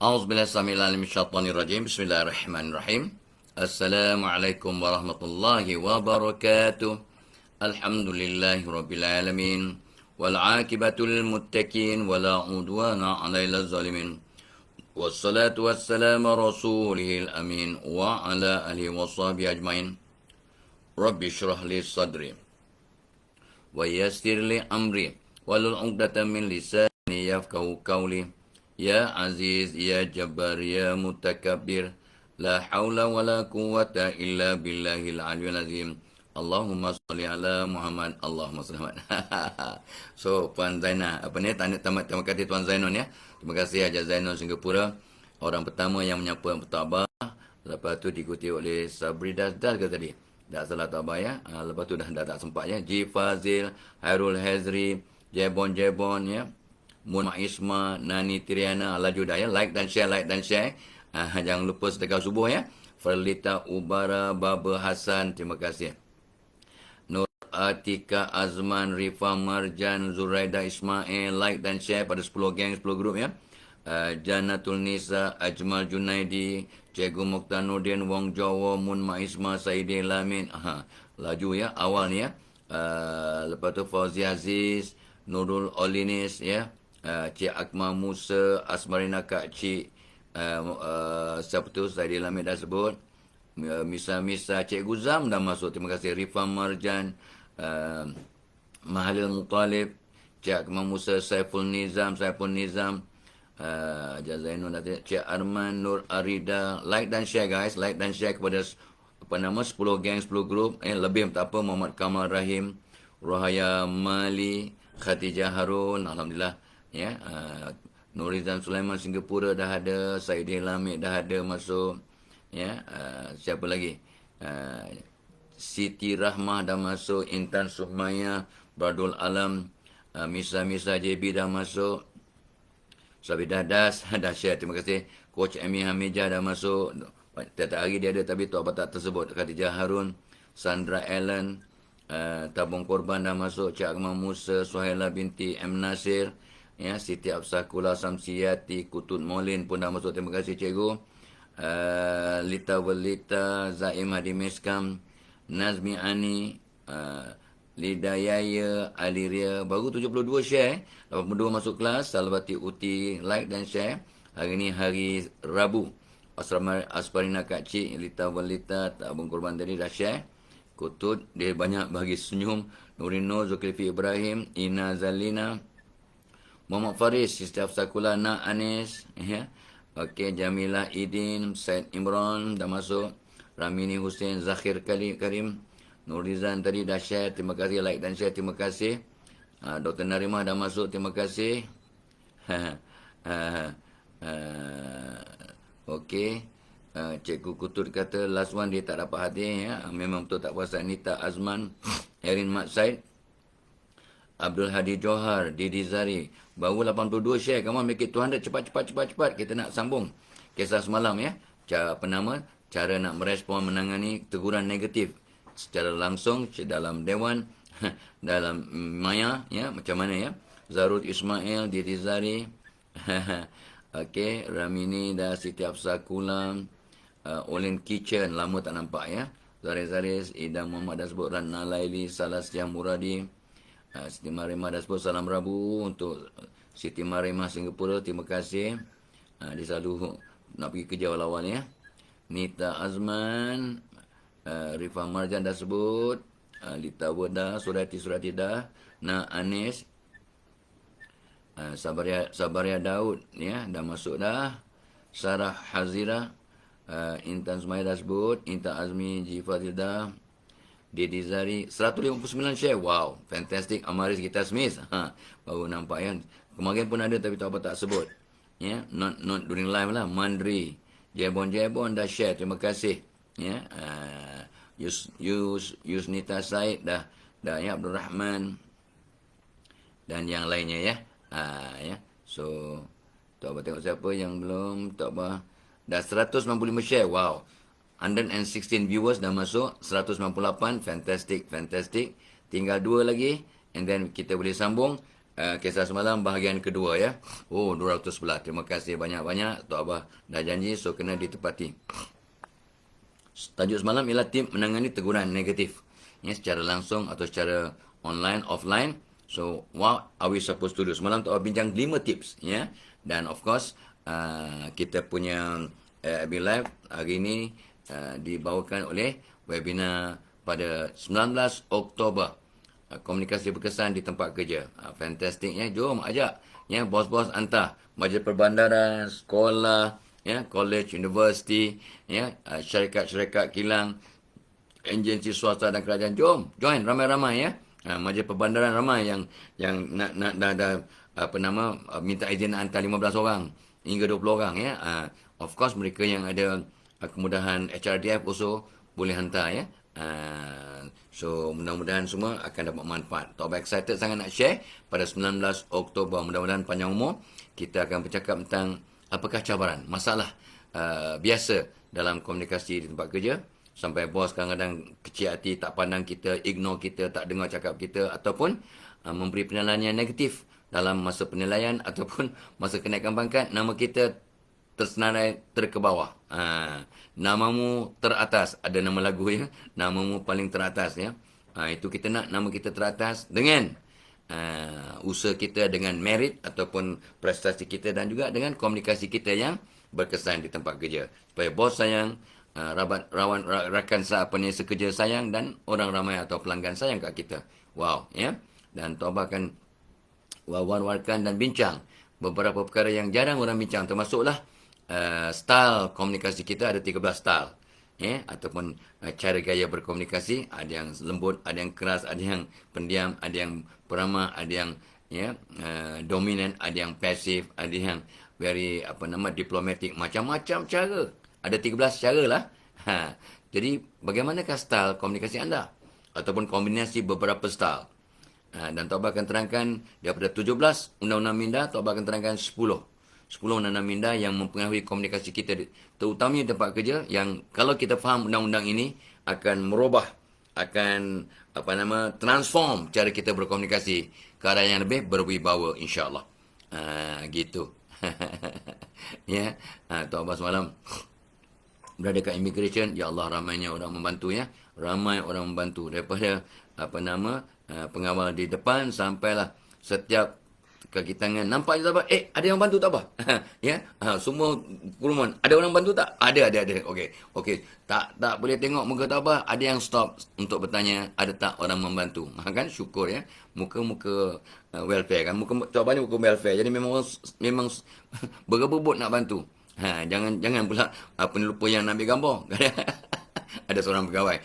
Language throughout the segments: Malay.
A'udzubillahiminasyaitonirrajim. Bismillahirrahmanirrahim. Assalamualaikum warahmatullahi wabarakatuh. Alhamdulillahirabbil alamin. Wal 'aqibatul muttaqin wala 'udwana 'alal zalimin. Wassalatu wassalamu rasulihil amin wa ala alihi washabihi ajmain. Rabbi shrah li sadri wa yassir li amri wahlul 'uqdatam min lisani yafqahu qawli. Ya Aziz, Ya Jabbar, Ya Mutakabbir, La hawla wa la quwwata illa billahil aliyyil azim. Allahumma salli ala Muhammad, Allahumma salli Muhammad. So, Puan Zainal, terima kasih Tuan Zainal ya. Terima kasih Haji Zainal Singapura. Orang pertama yang menyapa Tabah. Lepas tu diikuti oleh Sabri Das ke tadi? Tak salah Tabah ya. Lepas tu dah tak sempat ya. Ji Fazil, Hairul Hazri, Jebon ya. Mun Isma, Nani Triana, laju dah ya. Like dan share. Jangan lupa sedekah subuh ya. Farlita Ubara, Baba Hasan, terima kasih. Nur Atika Azman, Rifa Marjan, Zuraida Ismail, like dan share pada 10 geng, 10 grup ya. Janatul Nisa, Ajmal Junaidi, Cikgu Mokhtar Nordin, Wong Jawa, Mun Isma, Saidi Lamin. Laju ya, awal ni ya. Lepas tu Fauzi Aziz, Nurul Olinis ya. Cik Akmal Musa, Asmarina Kak Cik, siapa tu, Saidi Lamid dah sebut. Misa, Cik Guzam dah masuk, terima kasih. Rifa Marjan, Mahalil Mutalib, Cik Akmal Musa, Saiful Nizam, Jazainul Nadir, Cik Arman, Nur Arida. Like dan share guys, like dan share kepada 10 geng, 10 grup. Lebih tak apa, Muhammad Kamal Rahim, Rohaya Mali, Khatijah Harun, Alhamdulillah. Ya, Nurizam Sulaiman Singapura dah ada, Saidi Lamid dah ada masuk. Ya, siapa lagi? Siti Rahmah dah masuk, Intan Suhmaya, Bradul Alam, Misa JB dah masuk. Sabi Dadas dah share, terima kasih. Coach Amy Hamijah dah masuk. Tiap hari dia ada tapi tu apa tak tersebut. Khatijah Harun, Sandra Allen, Tabung Korban dah masuk. Cik Akmal Musa, Suhaila binti M. Nasir. Ya, Siti Absakula Samsiati, Kutut Molin pun dah masuk. Terima kasih cikgu. Lita Welita, Zaim Hadi Meskam, Nazmi Ani, Lidayaya, Aliria. Baru 72 share. 82 masuk kelas. Salvati Uti, like dan share. Hari ni hari Rabu. Asparina Kak Cik, Lita Welita, Tabung Korban tadi dah share. Kutut, dia banyak bagi senyum. Nurino, Zulkifli Ibrahim, Ina Zalina, Muhammad Faris, Sister Afsakula, Nak Anis, ya. Okey, Jamilah Idin, Said Imran dah masuk. Ramini Hussein, Zakhir Karim, Nurizan tadi dah share, terima kasih, like dan share, terima kasih. Dr. Narimah dah masuk, terima kasih. Okey. Cikgu Kutut kata last one dia tak dapat hadir ya. Memang betul tak puas. Nita Azman, Erin Mat Said, Abdul Hadi Johar, Didi Zari. Baru 82 share. Come on, make it 200. Cepat. Kita nak sambung kisah semalam ya. Cara nak merespon, menangani teguran negatif secara langsung dalam Dewan, dalam Maya ya. Macam mana ya. Zarud Ismail, Didi Zari. Okey, Ramini dah, Siti Afsakulam, Olin Kitchen, lama tak nampak ya. Zaris, Ida Muhammad dah sebut, Rana Laili, Salas Syah Muradi. Siti Marimah dah sebut, salam Rabu untuk Siti Marimah Singapura, terima kasih. Dia selalu nak pergi kerja awal-awal ya. Nita Azman, Rifa Marjan dah sebut, Lita Wada, Surati dah, Nak Anis, Sabaria Daud ya, dah masuk dah. Sarah Hazira, Intan Sumaya dah sebut, Intan Azmi, Jifadil dah. Didi Zari, 159 share. Wow, fantastic. Amaris kita Smith. Baru nampak ya. Kemarin pun ada tapi tak apa tak sebut. Ya, not during live lah. Mandri, Jebon dah share. Terima kasih. Ya, Yusnita Said dah ya, Abdul Rahman dan yang lainnya ya. Ya. So, tak apa tengok siapa yang belum, tak apa. Dah 195 share. Wow. 116 viewers dah masuk, 198, fantastic. Tinggal 2 lagi, and then kita boleh sambung. kisah semalam bahagian kedua ya. Oh, 211. Terima kasih banyak-banyak. Tok Abah dah janji, so kena ditepati. Tajuk semalam ialah tip menangani teguran negatif. Ya, secara langsung atau secara online, offline. So, what are we supposed to do? Semalam Tok Abah bincang 5 tips. Ya. Dan of course, kita punya FB Live hari ini dibawakan oleh webinar pada 19 Oktober. Komunikasi berkesan di tempat kerja. Fantastic ya. Jom ajak ya bos-bos hantar majlis perbandaran, sekolah, ya, college, university, ya, syarikat-syarikat kilang, agensi swasta dan kerajaan. Jom, join ramai-ramai ya. Majlis perbandaran ramai yang nak dah apa nama minta izin nak hantar 15 orang hingga 20 orang ya. Of course mereka yang ada kemudahan HRDF also boleh hantar ya. So mudah-mudahan semua akan dapat manfaat. Tok Abah excited sangat nak share pada 19 Oktober. Mudah-mudahan panjang umur kita akan bercakap tentang apakah cabaran, masalah biasa dalam komunikasi di tempat kerja. Sampai bos kadang-kadang kecil hati, tak pandang kita, ignore kita, tak dengar cakap kita ataupun memberi penilaian yang negatif dalam masa penilaian ataupun masa kenaikan pangkat, nama kita tersenarai terkebawah. Namamu teratas. Ada nama lagu ya. Namamu paling teratas ya. Itu kita nak nama kita teratas dengan usaha kita, dengan merit ataupun prestasi kita dan juga dengan komunikasi kita yang berkesan di tempat kerja. Supaya bos sayang, rakan sekerja sayang dan orang ramai atau pelanggan sayang kat kita. Wow ya. Dan Tok Abah akan war-warkan dan bincang beberapa perkara yang jarang orang bincang, termasuklah style komunikasi kita. Ada 13 style ya, ataupun cara gaya berkomunikasi. Ada yang lembut, ada yang keras, ada yang pendiam, ada yang peramah, ada yang ya dominan, ada yang pasif, ada yang very diplomatic. Macam-macam cara. Ada 13 cara lah. Jadi bagaimanakah style komunikasi anda ataupun kombinasi beberapa style? Dan Tok Abah akan terangkan daripada 17 undang-undang minda, Tok Abah akan terangkan 10 undang-undang minda yang mempengaruhi komunikasi kita, terutamanya di tempat kerja, yang kalau kita faham undang-undang ini akan merubah, akan transform cara kita berkomunikasi ke arah yang lebih berwibawa, insya-Allah. Gitu. Ya, Tok Abah semalam berada kat immigration, ya Allah ramainya orang membantu ya. Ramai orang membantu daripada pengawal di depan sampailah setiap kaki tangan. Nampak je tak apa? Ada yang bantu tak apa? Ya. Semua kerumunan. Ada orang bantu tak? Ada. Okey. Tak boleh tengok muka tak apa. Ada yang stop untuk bertanya, ada tak orang membantu? Kan syukur ya. Muka-muka welfare kan. Jawapannya muka welfare. Jadi memang berebut nak bantu. Jangan pula penelupa yang nak ambil gambar. Ada seorang pegawai.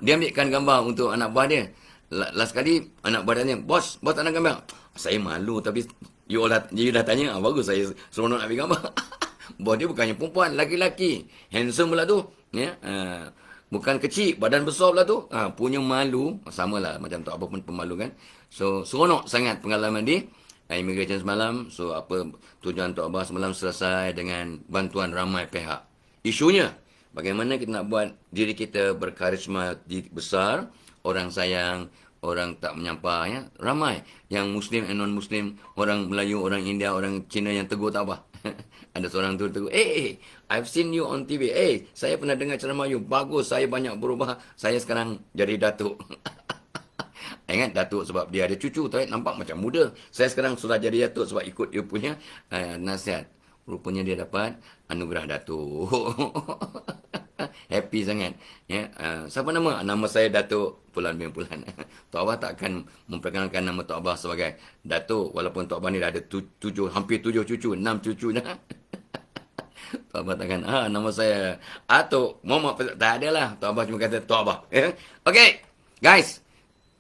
Dia ambilkan gambar untuk anak buah dia. Last kali anak buah dia tanya, bos tak nak gambar? Saya malu, tapi you dah tanya, bagus, saya seronok nak ambil gambar. Bos dia bukannya perempuan, laki-laki. Handsome pula tu. Ya, bukan kecil, badan besar pula tu. Punya malu, samalah macam Tok Abah pun pemalu kan. So, seronok sangat pengalaman di immigration semalam. So, apa tujuan Tok Abah semalam selesai dengan bantuan ramai pihak. Isunya, bagaimana kita nak buat diri kita berkarisma besar, orang sayang, orang tak menyampah ya. Ramai yang Muslim and non-Muslim, orang Melayu, orang India, orang Cina yang tegur tak apa. Ada seorang tu tegur, I've seen you on TV. Saya pernah dengar ceramah you. Bagus, saya banyak berubah. Saya sekarang jadi datuk. Ingat datuk sebab dia ada cucu, tapi nampak macam muda. Saya sekarang sudah jadi datuk sebab ikut dia punya nasihat. Rupanya dia dapat anugerah datuk. Happy sangat ya. Siapa nama? Nama saya Datuk Pulan bin Pulan. Tok Abah tak akan memperkenalkan nama Tok Abah sebagai Datuk, walaupun Tok Abah ni dah ada hampir 7 cucu, 6 cucu dah. Tok Abah takkan nama saya Atuk Muhammad, tak ada lah. Tok Abah cuma kata Tok Abah ya. Okay guys,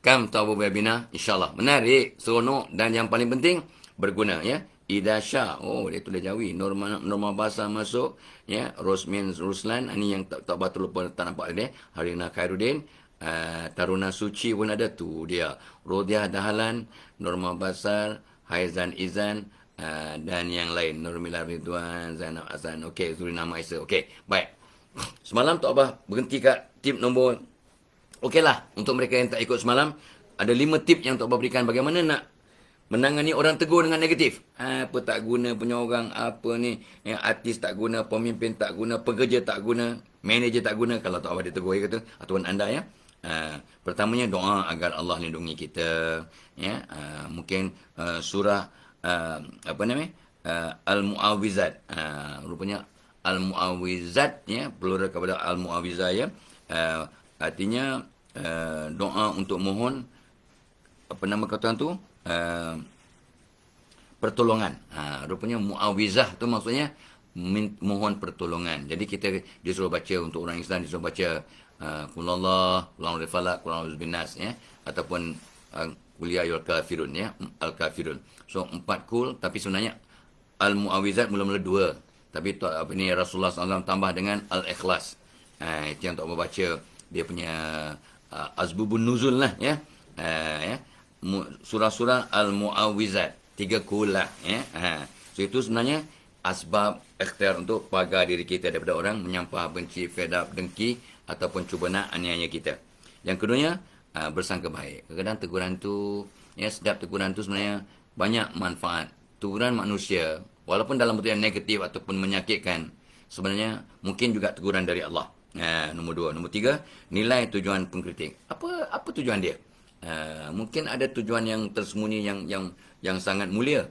come Tok Abah webinar, insyaAllah menarik, seronok dan yang paling penting berguna ya. Ida Shah, dia tulis Jawi. Norma bahasa masuk ya. Rosmin Ruslan, ini yang tak betul lupa, tak nampak dia. Harina Khairuddin, Taruna Suci pun ada tu dia. Rodiah Dahalan, Norma Basar, Haizan Izan, dan yang lain. Nurmila Ridwan, Zainab Azan. Okey, Zurinama Aisyah. Okey, baik. Semalam Tok Abah berhenti kat tip nombor. Okeylah, untuk mereka yang tak ikut semalam, ada 5 tip yang Tok Abah berikan bagaimana nak menangani orang tegur dengan negatif. Apa tak guna punya orang, apa ni, yang artis tak guna, pemimpin tak guna, pekerja tak guna, manager tak guna. Kalau tak apa dia tegur, kata, ataupun anda ya. Pertamanya doa agar Allah lindungi kita. Ya, mungkin surah apa namanya? Al-Mu'awwizat. Rupanya Al-Mu'awwizat ya, plural kepada Al-Mu'awwizah ya. Artinya doa untuk mohon apa nama kata tu? Pertolongan. Rupanya muawizah tu maksudnya mohon pertolongan. Jadi kita disuruh baca untuk orang Islam, disuruh baca Qul Allah, Qul A'udzu Falaq, Qul A'udzu Binnas ya, ataupun Qul Ya Ayyuhal Kafirun ya, Al-Kafirun. So 4 kul, tapi sebenarnya Al-Muawizat mula-mula 2. Tapi apa ni Rasulullah SAW tambah dengan Al-Ikhlas. Itu yang tak baca dia punya Azbubun Nuzul lah ya. Ya. Surah-surah Al-Mu'awwizat 3 kul lah ya. So itu sebenarnya asbab ikhtiar untuk pagar diri kita daripada orang menyampah, benci, fed up, dengki ataupun cuba nak aniaya kita. Yang keduanya bersangka baik. Kadang-kadang teguran tu ya, setiap teguran tu sebenarnya banyak manfaat. Teguran manusia walaupun dalam bentuk yang negatif ataupun menyakitkan, sebenarnya mungkin juga teguran dari Allah. Nombor 2. Nombor 3, nilai tujuan pengkritik. Apa tujuan dia? Mungkin ada tujuan yang tersembunyi yang sangat mulia.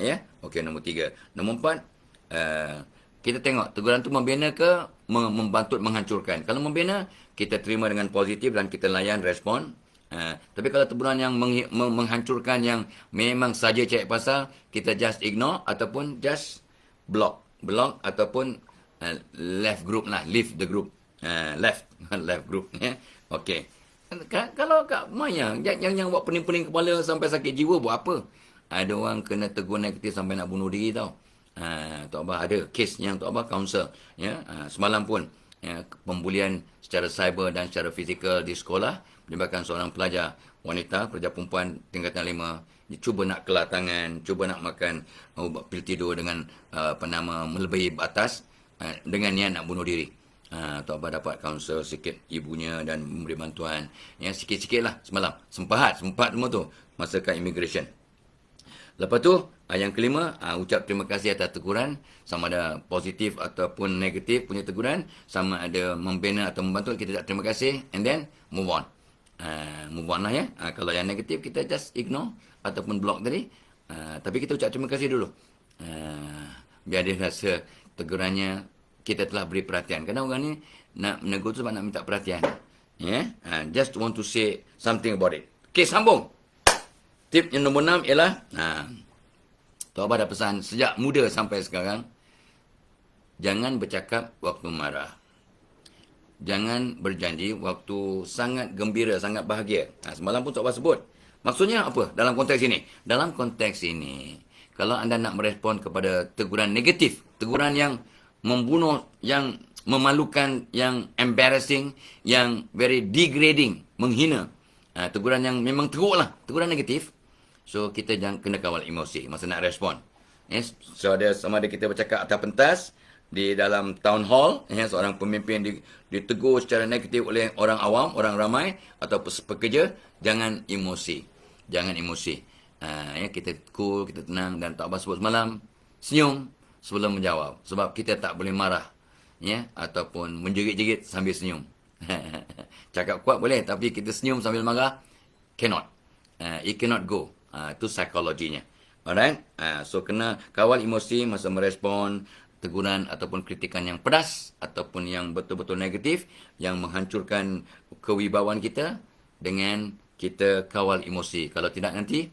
Ya. Okey, nombor 3. Nombor 4, kita tengok teguran tu membina ke membantu menghancurkan. Kalau membina, kita terima dengan positif dan kita layan respon. Tapi kalau teguran yang menghancurkan, yang memang saja cari pasal, kita just ignore ataupun just block ataupun left group lah, leave the group. Left group ya. Okey. Kalau kat Maya yang buat pening-pening kepala sampai sakit jiwa buat apa? Ada orang kena tegur negatif sampai nak bunuh diri tau. Tok Abah ada kes yang Tok Abah counsel ya. Semalam pun ya, pembulian secara cyber dan secara fizikal di sekolah melibatkan seorang pelajar wanita, pelajar perempuan tingkatan 5. Dia cuba nak kelar tangan, cuba nak makan pil tidur dengan melebihi batas dengan niat nak bunuh diri. Tok Abah dapat counsel sikit ibunya dan memberi bantuan. Ya, sikit-sikit lah semalam. Sempat semua tu masa kat immigration. Lepas tu, yang kelima, ucap terima kasih atas teguran. Sama ada positif ataupun negatif punya teguran. Sama ada membina atau membantu, kita tak terima kasih. And then, move on. Move on lah ya. Kalau yang negatif, kita just ignore ataupun block tadi. Tapi kita ucap terima kasih dulu. Biar dia rasa tegurannya kita telah beri perhatian. Kadang orang ni nak menegur tu sebab nak minta perhatian. Yeah? Just want to say something about it. Okay, sambung. Tip yang nombor 6 ialah, Tok Abah dah pesan sejak muda sampai sekarang, jangan bercakap waktu marah. Jangan berjanji waktu sangat gembira, sangat bahagia. Semalam pun Tok Abah sebut. Maksudnya apa dalam konteks ini? Dalam konteks ini, kalau anda nak merespon kepada teguran negatif, teguran yang membunuh, yang memalukan, yang embarrassing, yang very degrading, menghina, teguran yang memang teruk lah, teguran negatif. So, kita jangan kena kawal emosi masa nak respon. Yes. So, sama ada kita bercakap atas pentas, di dalam town hall, seorang pemimpin ditegur secara negatif oleh orang awam, orang ramai, atau pekerja, jangan emosi. Jangan emosi. Kita cool, kita tenang, dan Tok Abah sebut semalam, senyum sebelum menjawab. Sebab kita tak boleh marah, ataupun menjerit-jerit sambil senyum. Cakap kuat boleh, tapi kita senyum sambil marah, cannot. It cannot go. Itu psikologinya. Alright? So, kena kawal emosi masa merespon teguran ataupun kritikan yang pedas ataupun yang betul-betul negatif, yang menghancurkan kewibawaan kita, dengan kita kawal emosi. Kalau tidak nanti,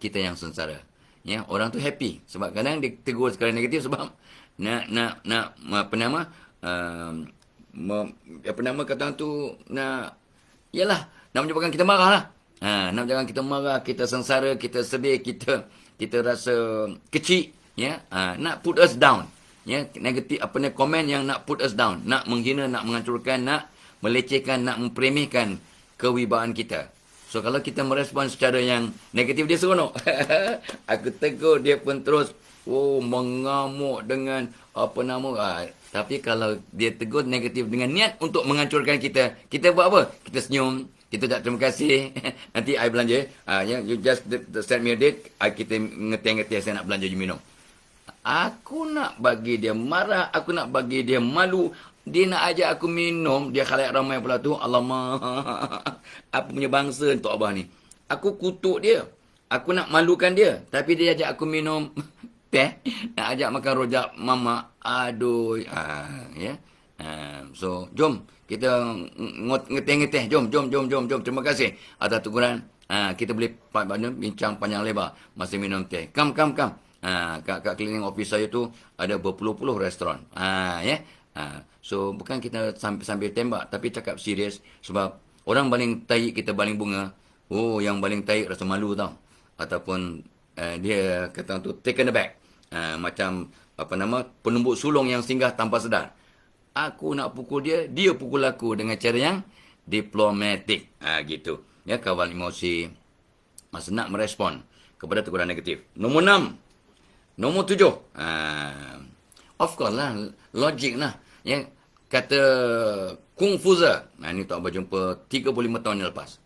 kita yang sengsara. Ya, orang tu happy. Sebab kadang dia tegur sekali negatif sebab nak kata tu, yalah, nak menyebabkan kita marah lah. Nak jangan kita marah, kita sengsara, kita sedih, kita rasa kecil, nak put us down, negatif komen yang nak put us down, nak menghina, nak menghancurkan, nak melecehkan, nak memperemehkan kewibawaan kita. So kalau kita merespon secara yang negatif, dia seronok. Aku tegur, dia pun terus mengamuk dengan tapi kalau dia tegur negatif dengan niat untuk menghancurkan kita, kita buat apa? Kita senyum, Kita tak terima kasih. Nanti I belanja. You just send me a date. Kita ngetih-ngetih saya nak belanja you minum. Aku nak bagi dia marah. Aku nak bagi dia malu. Dia nak ajak aku minum. Dia khalayak ramai pula tu. Alamak. Apa punya bangsa untuk Abah ni. Aku kutuk dia. Aku nak malukan dia. Tapi dia ajak aku minum teh. Nak ajak makan rojak mama. Aduh. Ya. So, jom. Kita ngeteh-ngeteh. Jom. Terima kasih atas teguran. Kita boleh bincang panjang lebar masa minum teh. Come. Kat cleaning office saya tu ada berpuluh-puluh restoran. Ya. So, bukan kita sambil tembak. Tapi cakap serius. Sebab orang baling taik kita baling bunga. Oh, yang baling taik rasa malu tau. Ataupun dia kata tu taken aback. Macam penumbuk sulung yang singgah tanpa sedar. Aku nak pukul dia, dia pukul aku dengan cara yang diplomatik. Gitu. Ya, kawal emosi. Masa nak merespon kepada teguran negatif. Nombor 6. Nombor 7. Of course lah. Logik lah. Ya, kata Kung Fuza. Ini tak berjumpa 35 tahun yang lepas.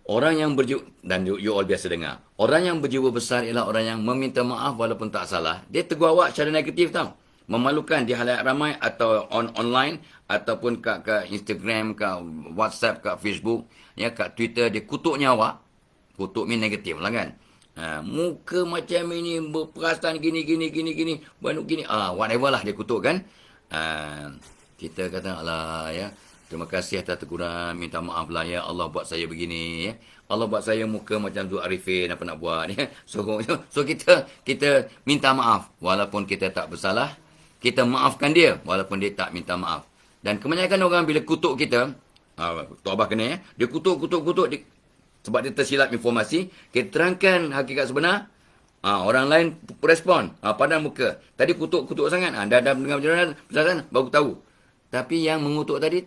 Orang yang berjiwa, dan you all biasa dengar. Orang yang berjiwa besar ialah orang yang meminta maaf walaupun tak salah. Dia tegur awak secara negatif tau. Memalukan di halayak ramai atau online ataupun kat Instagram, kat WhatsApp, kat Facebook, ya, kat Twitter, dia kutuknya awak. Kutuk ni negatif lah kan. Muka macam ini, berperasaan gini, banuk gini, whatever lah dia kutuk kan. Kita kata, alah ya, terima kasih atas teguran, minta maaf lah ya, Allah buat saya begini ya. Allah buat saya muka macam Zul Arifin, apa nak buat ya. So kita minta maaf walaupun kita tak bersalah. Kita maafkan dia walaupun dia tak minta maaf. Dan kebanyakan orang bila kutuk kita, Tok Abah kena ya, dia kutuk, sebab dia tersilap informasi, kita terangkan hakikat sebenar, orang lain respon, padam muka. Tadi kutuk sangat, dah dengar penjelasan, baru tahu. Tapi yang mengutuk tadi,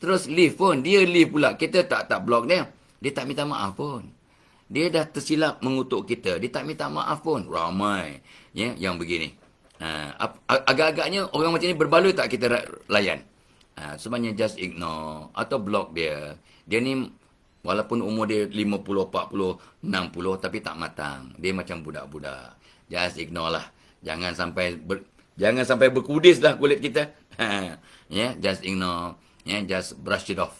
terus leave pun, dia leave pula. Kita tak block dia. Dia tak minta maaf pun. Dia dah tersilap mengutuk kita, dia tak minta maaf pun. Ramai ya yang begini. Agak-agaknya orang macam ni berbaloi tak kita layan. Sebenarnya just ignore atau block dia. Dia ni walaupun umur dia 50, 40, 60 tapi tak matang. Dia macam budak-budak. Just ignore lah. Jangan sampai berkudis lah kulit kita. Ya, just ignore. Ya, just brush it off.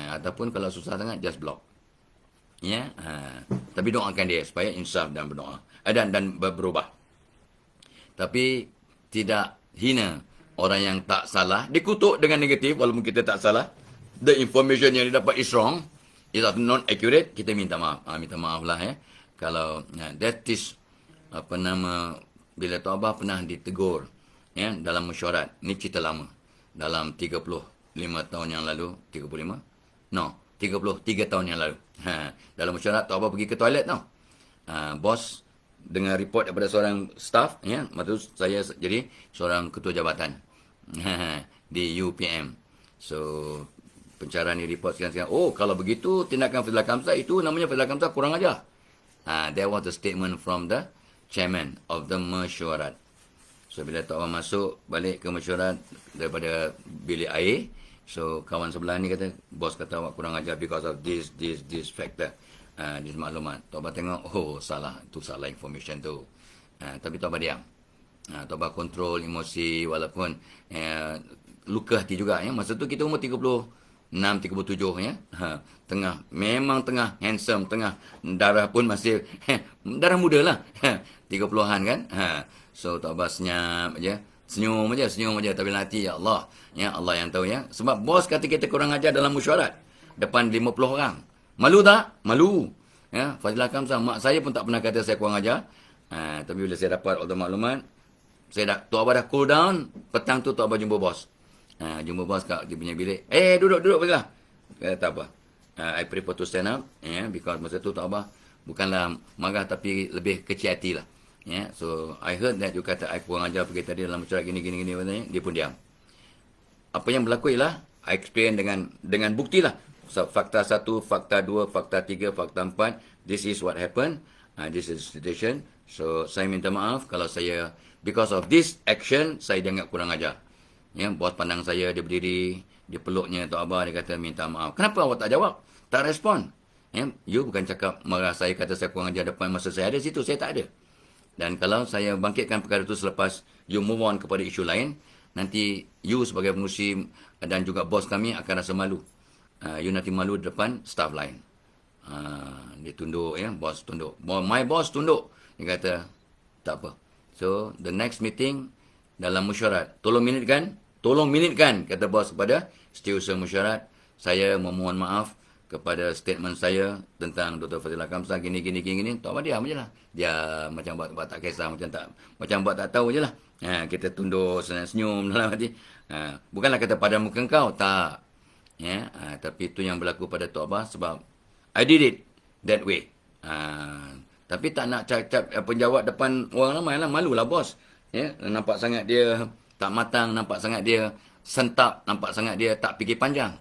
Ataupun kalau susah sangat just block. Ya, tapi doakan dia supaya insaf dan berdoa. Dan berubah. Tapi tidak hina orang yang tak salah. Dikutuk dengan negatif walaupun kita tak salah. The information yang didapat is wrong. Is not accurate. Kita minta maaf. Minta maaf lah ya. Kalau that is bila Tok Abah pernah ditegur ya, dalam mesyuarat. Ini cerita lama. Dalam 35 tahun yang lalu. 35? No. 33 tahun yang lalu. Dalam mesyuarat Tok Abah pergi ke toilet tau. Bos dengan report daripada seorang staff, ya, waktu saya jadi seorang ketua jabatan di UPM. So, pencarian ni report sekarang. Oh, kalau begitu tindakan Fadhil Kamsah itu namanya Fadhil Kamsah kurang ajar. That was the statement from the chairman of the mesyuarat. So, bila Tok Abah masuk balik ke mesyuarat daripada bilik air, so kawan sebelah ni kata, bos kata awak kurang ajar because of this factor. Di maklumat. Tok Abah tengok, salah. Itu salah information tu. Tapi Tok Abah diam. Tok Abah kontrol emosi walaupun luka hati juga. Ya. Masa tu kita umur 36, 37. Ya. Memang tengah handsome. Tengah darah pun masih darah muda lah. 30-an kan. So Tok Abah senyap je. Senyum aja. Tapi hati, ya Allah. Ya Allah yang tahu ya. Sebab bos kata kita kurang ajar dalam mesyuarat. Depan 50 orang. Malu tak? Malu. Ya, Fadhil Kamsah, mak saya pun tak pernah kata saya kurang ajar. Tapi bila saya dapat all the maklumat, Tok Abah dah cool down. Petang tu Tok Abah jumpa bos. Jumpa bos kat dia punya bilik. Duduk Fadhil. Kata tak apa. I prefer to stand up. Because masa tu Tok Abah bukanlah marah tapi lebih kecil hati lah. So, I heard that you kata I kurang ajar pergi tadi dalam mesyuarat gini. Dia pun diam. Apa yang berlaku ialah, I explain dengan bukti lah. So, fakta 1, fakta 2, fakta 3, fakta 4. This is what happened. This is the situation. So, saya minta maaf kalau because of this action, saya dianggap kurang ajar. Ya, bos pandang saya, dia berdiri, Dia peluknya Tok Abah, dia kata minta maaf. Kenapa awak tak jawab? Tak respon. You bukan cakap marah saya, kata saya kurang ajar depan masa saya ada situ. Saya tak ada. Dan kalau saya bangkitkan perkara itu selepas you move on kepada isu lain, nanti you sebagai pengurusi dan juga bos kami akan rasa malu. You nanti malu di depan staff lain. Dia tunduk, bos tunduk. My boss tunduk. Dia kata, tak apa. So, the next meeting dalam mesyuarat. Tolong minitkan, kata bos kepada setiausaha mesyuarat. Saya memohon maaf kepada statement saya tentang Dr. Fazilah Kamsah gini. Tok Abah diam je lah. Dia macam buat tak kisah, macam buat tak tahu je lah. Kita tunduk, senyum dalam hati. Bukanlah kata pada muka kau, tak. Tapi itu yang berlaku pada Tok Abah sebab I did it that way. Tapi tak nak cap penjawat depan orang ramai lah. Malulah bos. Nampak sangat dia tak matang, nampak sangat dia sentap, nampak sangat dia tak fikir panjang.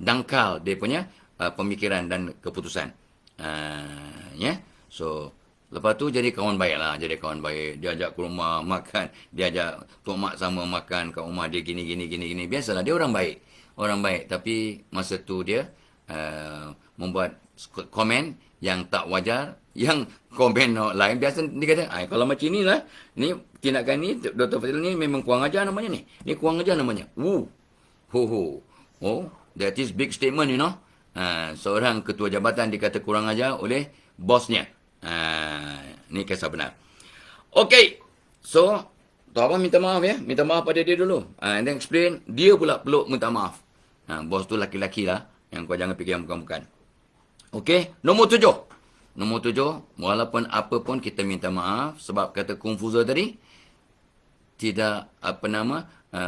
Dangkal dia punya pemikiran dan keputusan. So, lepas tu jadi kawan baik lah. Dia ajak ke rumah makan. Dia ajak Tok Mak sama makan kat rumah dia gini. Biasalah, dia orang baik. Tapi masa tu dia membuat komen yang tak wajar. Yang komen lain biasa dia kata, kalau macam ni lah, ni tindakan ni Dr. Fazil ni memang kurang ajar namanya ni. Ni kurang ajar namanya. That is big statement, you know. Seorang ketua jabatan dikata kurang ajar oleh bosnya. Ni kisah benar. Okay. So, Tok Abah minta maaf minta maaf pada dia dulu. And then explain, dia pula peluk minta maaf. Bos tu laki-laki lah. Yang kau jangan fikir yang bukan-bukan. Okay. Nombor 7, walaupun apa pun kita minta maaf. Sebab kata Confucius tadi, tidak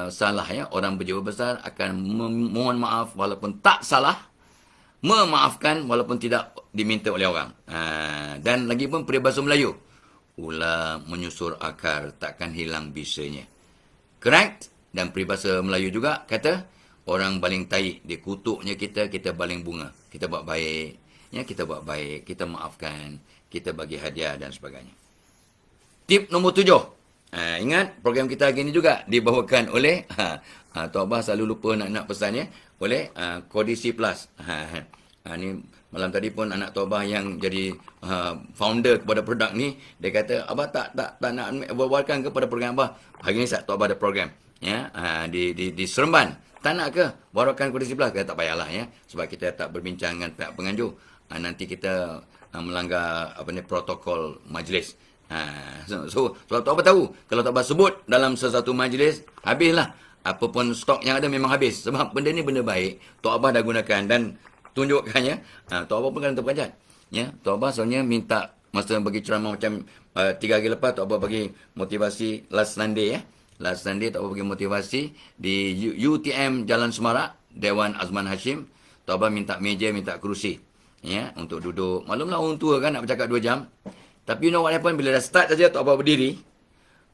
salah orang berjiwa besar akan memohon maaf walaupun tak salah. Memaafkan walaupun tidak diminta oleh orang. Dan lagi pun peribahasa Melayu, ular menyusur akar takkan hilang bisanya. Correct? Dan peribahasa Melayu juga kata, orang baling tahi, dia kutuknya kita baling bunga. Kita buat baik, kita maafkan, kita bagi hadiah dan sebagainya. Tip nombor 7. Ingat, program kita hari ini juga dibawakan oleh, Tok Abah selalu lupa nak pesan oleh Kodisi Plus. Ni malam tadi pun anak Tok Abah yang jadi founder kepada produk ni, dia kata, Abah tak nak wawarkan kepada program Abah. Hari ni Tok Abah ada program di Seremban. Tak nak ke wawarkan Kodisi Plus? Kata tak payahlah sebab kita tak berbincang dengan pihak penganjur. Nanti kita melanggar protokol majlis. So Tok Abah tahu, kalau Tok Abah sebut dalam sesuatu majlis, habislah. Apa pun stok yang ada memang habis. Sebab benda ni benda baik. Tok Abah dah gunakan dan tunjukkannya. Tok Abah pun kan terperanjat. Tok Abah soalnya minta, masa bagi ceramah macam 3 hari lepas, Tok Abah bagi motivasi last Sunday. Last Sunday Tok Abah bagi motivasi di UTM Jalan Semarak, Dewan Azman Hashim. Tok Abah minta meja, minta kerusi. Untuk duduk. Maklumlah orang tua kan nak bercakap 2 jam. Tapi you know what happened? Bila dah start saja Tok Abah berdiri,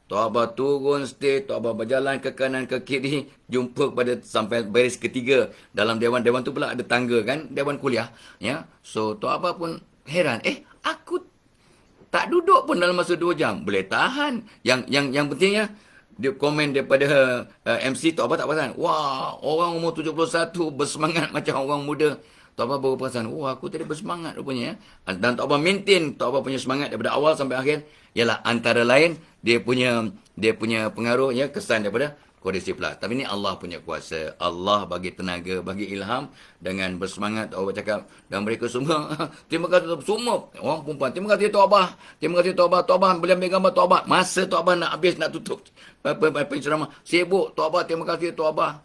Tok Abah turun stage, Tok Abah berjalan ke kanan ke kiri, jumpa pada sampai baris ketiga dalam dewan. Dewan tu pula ada tangga kan, dewan kuliah. So Tok Abah pun heran, aku tak duduk pun dalam masa 2 jam, boleh tahan. Yang pentingnya dia komen daripada MC Tok Abah tak perasan. Wah, orang umur 71 bersemangat macam orang muda. Tok Abah baru perasan, aku tadi bersemangat rupanya. Dan Tok Abah maintain Tok Abah punya semangat daripada awal sampai akhir. Ialah antara lain dia punya pengaruh, kesan daripada Kodisi Plus. Tapi ni Allah punya kuasa. Allah bagi tenaga, bagi ilham dengan bersemangat. Tok Abah cakap, dan mereka semua terima kasih semua orang perempuan. Terima kasih Tok Abah. Terima kasih Tok Abah. Tok Abah boleh ambil gambar Tok Abah. Masa Tok Abah nak habis, nak tutup penceramah, sibuk Tok Abah, terima kasih Tok Abah.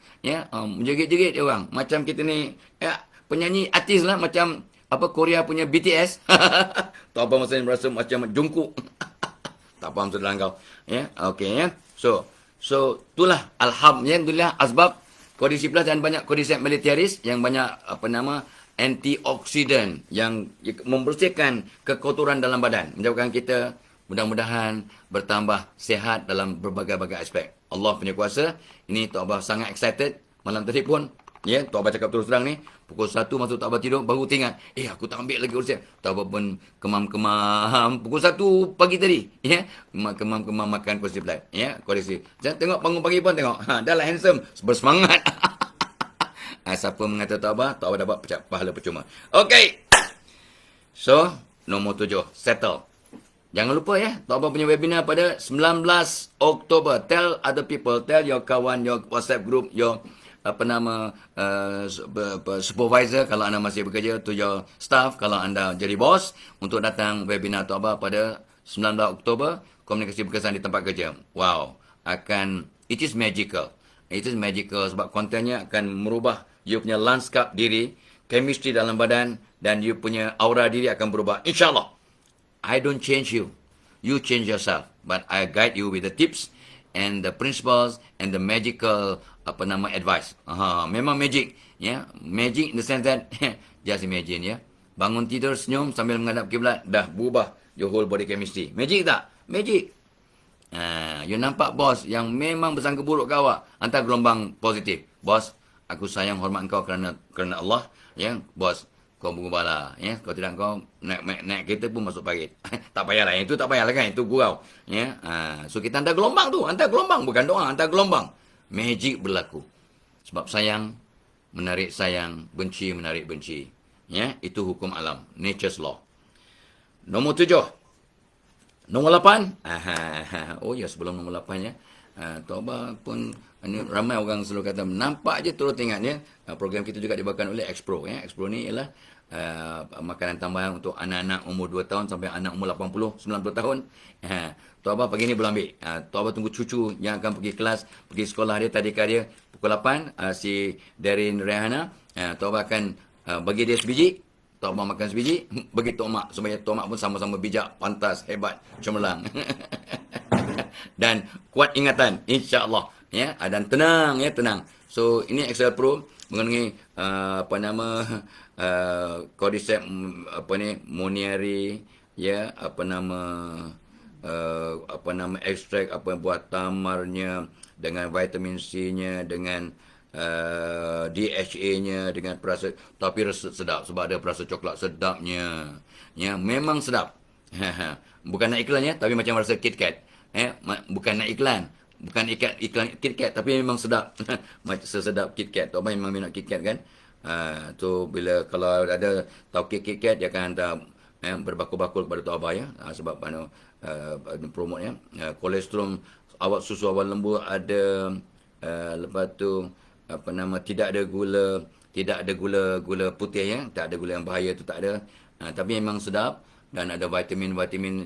Menjerit-jerit dia orang. Macam kita ni penyanyi artis lah, macam Korea punya BTS. Tok Abah masa ni merasa macam Jungkook. Tak faham sudah kau. Okay. So itulah alhamdulillah asbab Kodisi Plus dan banyak Kodisi Militaris yang banyak antioksidan yang membersihkan kekotoran dalam badan, menyebabkan kita mudah-mudahan bertambah sihat dalam berbagai-bagai aspek. Allah punya kuasa. Ini Tok Abah sangat excited. Malam tadi pun Tok Abah cakap terus terang ni, pukul 1 masuk Tok Abah tidur, baru teringat, aku tak ambil lagi urusan. Tok Abah pun kemam-kemam pukul 1 pagi tadi. Kemam-kemam makan Kodisi Plus. Kodisi. Jangan tengok bangun pagi pun tengok. Dah lah handsome, bersemangat. Siapa mengata Tok Abah dapat pahala percuma. Okey. So, nombor 7. Settle. Jangan lupa ya, Tok Abah punya webinar pada 19 Oktober. Tell other people, tell your kawan, your WhatsApp group, your supervisor kalau anda masih bekerja, to your staff kalau anda jadi bos, untuk datang webinar Tok Abah pada 19 Oktober, komunikasi berkesan di tempat kerja. Wow, it is magical. It is magical sebab kontennya akan merubah you punya landscape diri, chemistry dalam badan, dan you punya aura diri akan berubah. InsyaAllah. I don't change you. You change yourself. But I guide you with the tips and the principles and the magical advice. Memang magic. Ya, magic in the sense that just imagine ya. Bangun tidur senyum sambil menghadap kiblat, dah berubah your whole body chemistry. Magic tak? Magic. You nampak bos yang memang bersangka buruk ke awak, hantar gelombang positif. Bos, aku sayang hormat kau kerana Allah. Ya, bos, kau berubahlah. Ya, kalau tidak kau naik kereta pun masuk parit. Tak payahlah, itu tak payahlah kan, itu gurau. Ya, so kita hantar gelombang tu, hantar gelombang, bukan doa, hantar gelombang. Magic berlaku. Sebab sayang menarik sayang, benci menarik benci. Ya, itu hukum alam, nature's law. Nombor 7. Nombor 8. Oh ya, sebelum nombor 8 ya. Tok Abah pun, ini ramai orang selalu kata, nampak je turut ingat ya. Program kita juga dibawakan oleh Expro. Ya. Expro ni ialah makanan tambahan untuk anak-anak umur 2 tahun sampai anak umur 80, 90 tahun. Tok Abah pagi ni belum ambil. Tok Abah tunggu cucu yang akan pergi kelas, pergi sekolah dia, tadika dia pukul 8. Si Darin Rehana. Tok Abah akan bagi dia sebiji. Tok Abah makan sebiji, bagi Tok Mak supaya Tok Mak pun sama-sama bijak, pantas, hebat, cemerlang. Dan kuat ingatan, insya-Allah, ya, dan tenang ya, tenang. So ini Excel Pro mengenai cordyceps monieri, ya, ekstrak buat tamarnya, dengan vitamin C-nya, dengan DHA-nya, dengan perasa, tapi rasa sedap sebab ada perasa coklat sedapnya. Ya, memang sedap. Bukan nak iklan ya, tapi macam rasa KitKat. Bukan nak iklan. Bukan iklan KitKat, tapi memang sedap. Macam sesedap KitKat. Tok Abah memang minat KitKat kan. Tu bila kalau ada taukit KitKat, dia akan hantar berbakul-bakul kepada Tok Abah ya. Sebab promote ya. Kolesterol awak, susu awal lembu ada, lepas tu tidak ada gula putih ya, tak ada gula yang bahaya tu, tak ada. Tapi memang sedap dan ada vitamin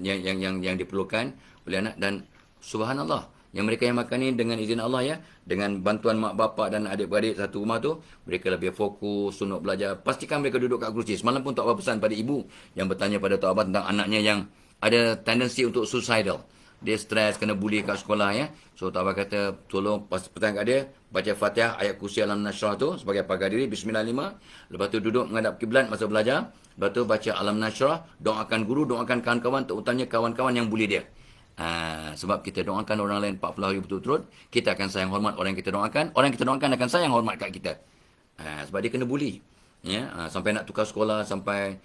yang diperlukan oleh anak. Dan subhanallah, yang mereka yang makan ni dengan izin Allah ya, dengan bantuan mak bapak dan adik-beradik satu rumah tu, mereka lebih fokus, sunuk belajar. Pastikan mereka duduk kat kerusi. Semalam pun Tok Abah pesan pada ibu yang bertanya pada Tok Abah tentang anaknya yang ada tendensi untuk suicidal. Dia stres, kena bully kat sekolah ya. So Tok Abah kata, tolong pesan kat dia, baca Fatihah, ayat kursi Alam Nasrah tu sebagai pagar diri, Bismillah 5. Lepas tu duduk menghadap kiblat masa belajar. Lepas tu baca Alam Nasrah, doakan guru, doakan kawan-kawan, terutamanya kawan-kawan yang bully dia. Sebab kita doakan orang lain 40 hari berturut-turut, kita akan sayang hormat orang yang kita doakan, orang yang kita doakan akan sayang hormat kat kita. Sebab dia kena bully. Ya, sampai nak tukar sekolah, sampai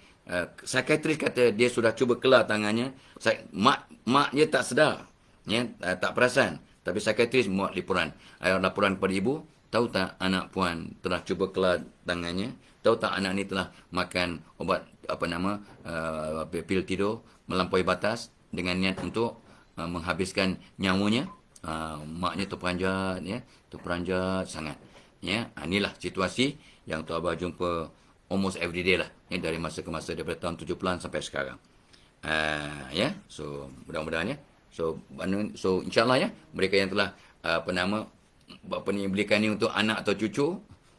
psikiatris kata dia sudah cuba kelar tangannya. Mak dia tak sedar, ya, tak perasan. Tapi psikiatris muat laporan kepada ibu. Tahu tak anak puan telah cuba kelar tangannya? Tahu tak anak ni telah makan obat pil tidur melampaui batas dengan niat untuk menghabiskan nyawanya. Maknya terperanjat ya, terperanjat sangat. Ya, inilah situasi yang Tok Abah jumpa almost every day lah, ya, dari masa ke masa, daripada tahun 70-an sampai sekarang. Ya, so mudah-mudahan ya. So insya-Allah ya, mereka yang telah belikan ni untuk anak atau cucu,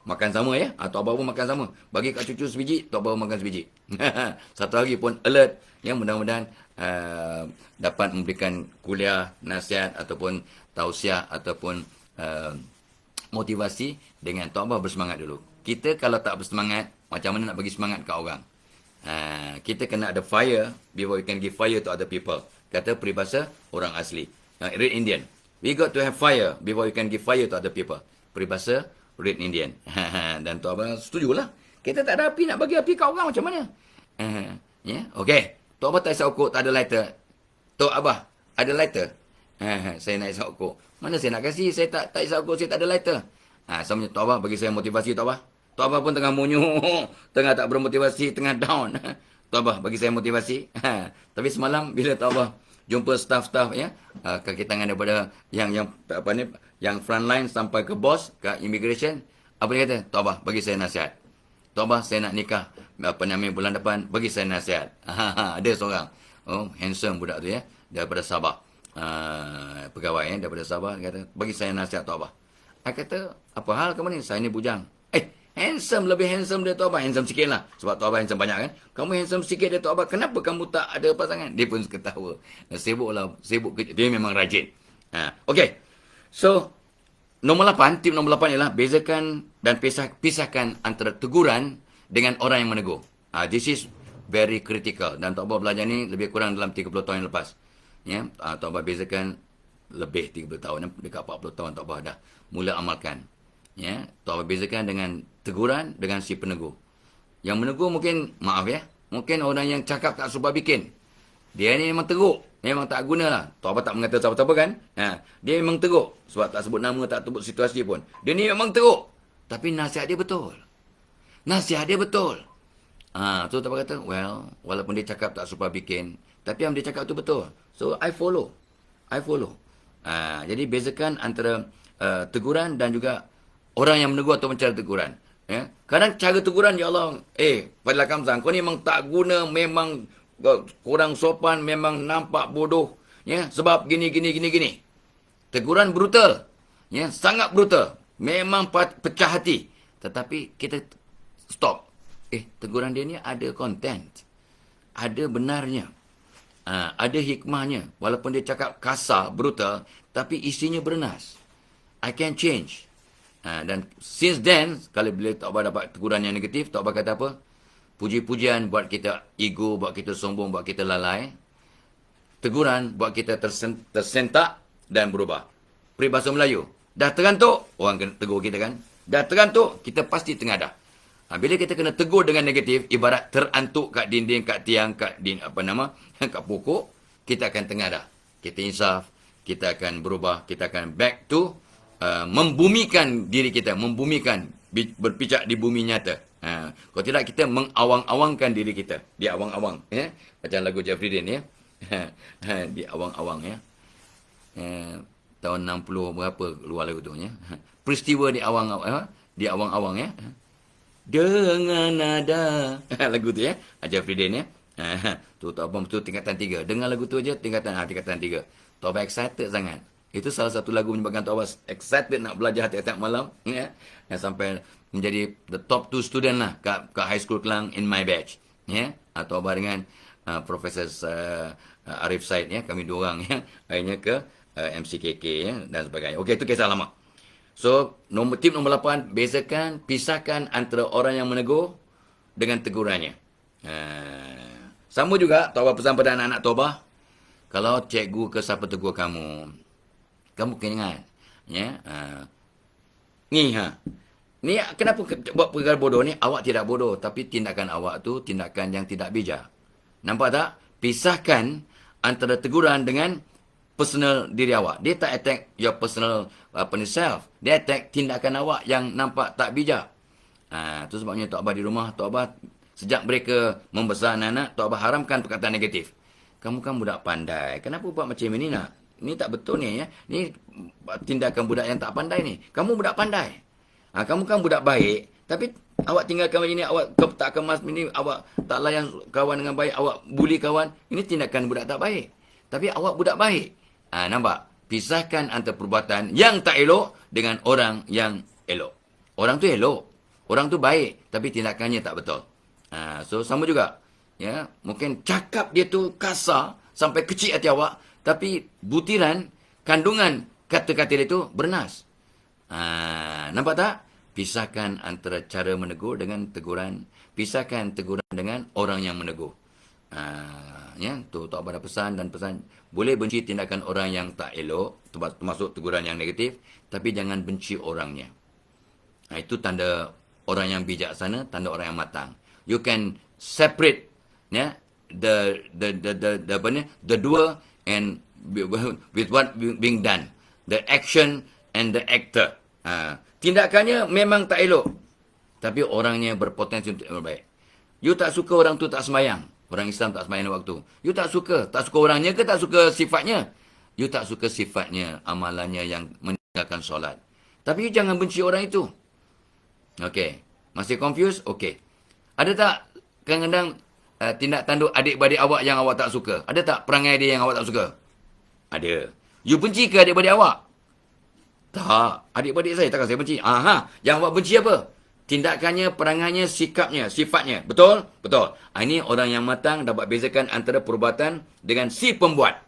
makan sama ya, atau Abah pun makan sama. Bagi kat cucu sebiji, Tok Abah makan sebiji. Satu hari pun alert ya, mudah-mudahan dapat memberikan kuliah, nasihat ataupun tausiah ataupun motivasi dengan Tok Abah bersemangat dulu. Kita kalau tak bersemangat, macam mana nak bagi semangat kat orang? Kita kena ada fire before we can give fire to other people. Kata peribahasa orang asli. Red Indian. We got to have fire before we can give fire to other people. Peribahasa Red Indian. Dan Tok Abah setujulah. Kita tak ada api, nak bagi api kat orang macam mana? Ya, okey. Tok Abah tak isap okok, tak ada lighter. Tok Abah ada lighter. Saya nak isap okok. Mana saya nak kasih? Saya tak isap okok, saya tak ada lighter. Sama Tok Abah bagi saya motivasi Tok Abah. Tok Abah pun tengah munyuk, tengah tak bermotivasi, tengah down. Tok Abah bagi saya motivasi. Tapi semalam bila Tok Abah jumpa staff-staff ya, kaki tangan daripada yang apa ni, yang front line sampai ke bos, ke immigration, apa dia kata? Tok Abah bagi saya nasihat. Tok Abah saya nak nikah apa namanya bulan depan, bagi saya nasihat. Ada seorang. Oh, handsome budak tu ya, daripada Sabah. Pegawai ya, daripada Sabah, dia kata, bagi saya nasihat Tok Abah. Saya kata, apa hal kamu ni? Saya ni bujang. Handsome, lebih handsome dia Tok Abah. Handsome sikit lah. Sebab Tok Abah handsome banyak kan. Kamu handsome sikit dia Tok Abah. Kenapa kamu tak ada pasangan? Dia pun ketawa. Sibuk lah. Sibuk kerja. Dia memang rajin. Okay. So, tip nombor 8 ialah bezakan dan pisahkan antara teguran dengan orang yang menegur. This is very critical. Dan Tok Abah belajar ni lebih kurang dalam 30 tahun yang lepas. Ya, Tok Abah bezakan lebih 30 tahun. Dekat 40 tahun Tok Abah dah mula amalkan. Ya, Tok Abah bezakan dengan teguran dengan si penegur. Yang menegur mungkin, maaf ya, mungkin orang yang cakap tak suka bikin. Dia ni memang teruk. Memang tak guna lah. Tok Abah tak mengata siapa-siapa kan. Dia memang teruk. Sebab tak sebut nama, tak sebut situasi pun. Dia ni memang teruk. Tapi nasihat dia betul. Nasihat dia betul. So Tok Abah kata, well, walaupun dia cakap tak suka bikin, tapi yang dia cakap tu betul. So, I follow. Jadi, bezakan antara teguran dan juga orang yang menegur atau cara teguran. Ya. Kadang cara teguran, ya Allah, Fadil Kamzan, kau ni memang tak guna, memang kurang sopan, memang nampak bodoh. Ya, sebab gini. Teguran brutal. Ya, sangat brutal. Memang pecah hati. Tetapi kita stop. Teguran dia ni ada content. Ada benarnya. Ada hikmahnya. Walaupun dia cakap kasar, brutal, tapi isinya bernas. I can change. Dan since then, kalau bila Tok Abah dapat teguran yang negatif, Tok Abah kata apa? Puji-pujian buat kita ego, buat kita sombong, buat kita lalai. Teguran buat kita tersentak dan berubah. Peribahasa Melayu. Dah terantuk, orang kena tegur kita kan? Dah terantuk, kita pasti tengadah. Bila kita kena tegur dengan negatif, ibarat terantuk kat dinding, kat tiang, kat kat pokok, kita akan tengadah. Kita insaf, kita akan berubah, kita akan back to membumikan diri kita, berpijak di bumi nyata. Kalau tidak, kita mengawang-awangkan diri kita. Di awang-awang. Ya? Macam lagu Jeffrey Dean. Ya? Di awang-awang. Ya? Tahun 60 berapa keluar lagu tu. Ya? Peristiwa di awang-awang. Di awang-awang. Ya? Dengan nada. Lagu tu ya. Jeffrey Dean. Ya? Tu Tok Abah tu tingkatan 3. Dengar lagu tu aja tingkatan 3. Tok Abah excited sangat. Itu salah satu lagu menyebabkan Tok Abah excited nak belajar tiap-tiap malam. Ya. Sampai menjadi the top 2 student lah kat high school Kelang in my batch. Ya. Tok Abah dengan Profesor Arif Said. Ya. Kami dua orang. Ya. Akhirnya ke MCKK ya, dan sebagainya. Okey, itu kisah lama. So, tip nombor 8. Pisahkan antara orang yang menegur dengan tegurannya. Sama juga, Tok Abah pesan pada anak-anak Tok Abah. Kalau cikgu ke siapa tegur kamu kena ingat. Ya. Ni kenapa buat perkara bodoh ni? Awak tidak bodoh, tapi tindakan awak tu tindakan yang tidak bijak. Nampak tak? Pisahkan antara teguran dengan personal diri awak. Dia tak attack your personal self. Dia attack tindakan awak yang nampak tak bijak. Tu sebabnya Tok Abah di rumah, Tok Abah sejak mereka membesar anak-anak, Tok Abah haramkan perkataan negatif. Kamu kan budak pandai. Kenapa buat macam ini nak? Ni tak betul ni ya. Ni tindakan budak yang tak pandai ni. Kamu budak pandai. Kamu kan budak baik. Tapi awak tinggalkan macam ni. Awak tak kemas ni. Awak tak layan kawan dengan baik. Awak bully kawan. Ini tindakan budak tak baik. Tapi awak budak baik. Nampak? Pisahkan antara perbuatan yang tak elok dengan orang yang elok. Orang tu elok. Orang tu baik. Tapi tindakannya tak betul. So sama juga. Ya, mungkin cakap dia tu kasar sampai kecil hati awak. Tapi butiran, kandungan kata-kata dia tu bernas. Nampak tak? Pisahkan antara cara menegur dengan teguran. Pisahkan teguran dengan orang yang menegur. Ya, tu Tok Abah dah pesan dan pesan. Boleh benci tindakan orang yang tak elok, termasuk teguran yang negatif, tapi jangan benci orangnya. Itu tanda orang yang bijaksana, tanda orang yang matang. You can separate the dua and with what being done, the action and the actor. Tindakannya memang tak elok. Tapi orangnya berpotensi untuk baik. You tak suka orang tu tak sembahyang. Orang Islam tak sembahyang waktu. You tak suka. Tak suka orangnya ke tak suka sifatnya? You tak suka sifatnya, amalannya yang meninggalkan solat. Tapi you jangan benci orang itu. Okey. Masih confused? Okey. Ada tak kadang-kadang tindak tanduk adik-beradik awak yang awak tak suka? Ada tak perangai dia yang awak tak suka? Ada. You benci ke adik-beradik awak? Tak. Adik-beradik saya takkan saya benci. Aha. Yang awak benci apa? Tindakannya, perangainya, sikapnya, sifatnya. Betul? Betul. Ini orang yang matang dapat bezakan antara perbuatan dengan si pembuat.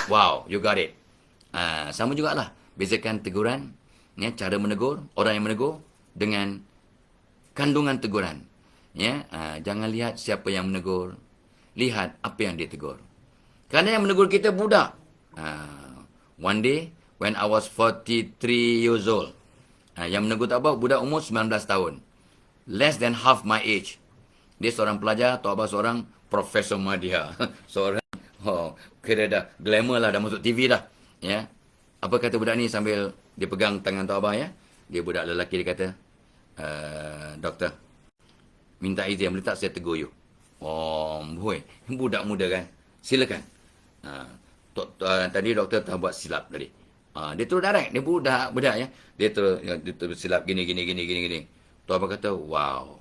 Wow, you got it. Sama jugalah. Bezakan teguran, ya, cara menegur, orang yang menegur dengan kandungan teguran. Ya, jangan lihat siapa yang menegur. Lihat apa yang dia tegur. Kerana yang menegur kita budak. One day, when I was 43 years old, yang menegur tak apa, budak umur 19 tahun. Less than half my age. Dia seorang pelajar, Tok Abah seorang Profesor Madya. Seorang, kira dah glamour lah, dah masuk TV dah. Ya. Apa kata budak ni sambil dia pegang tangan Tok Abah, ya? Dia budak lelaki, dia kata, Doktor, minta izin, boleh tak saya tegur you? Boy, budak muda kan? Silakan. Tadi doktor tak buat silap tadi. Dia terus direct. Dia budak ya. Dia terus silap gini. Tuan Abang kata, wow.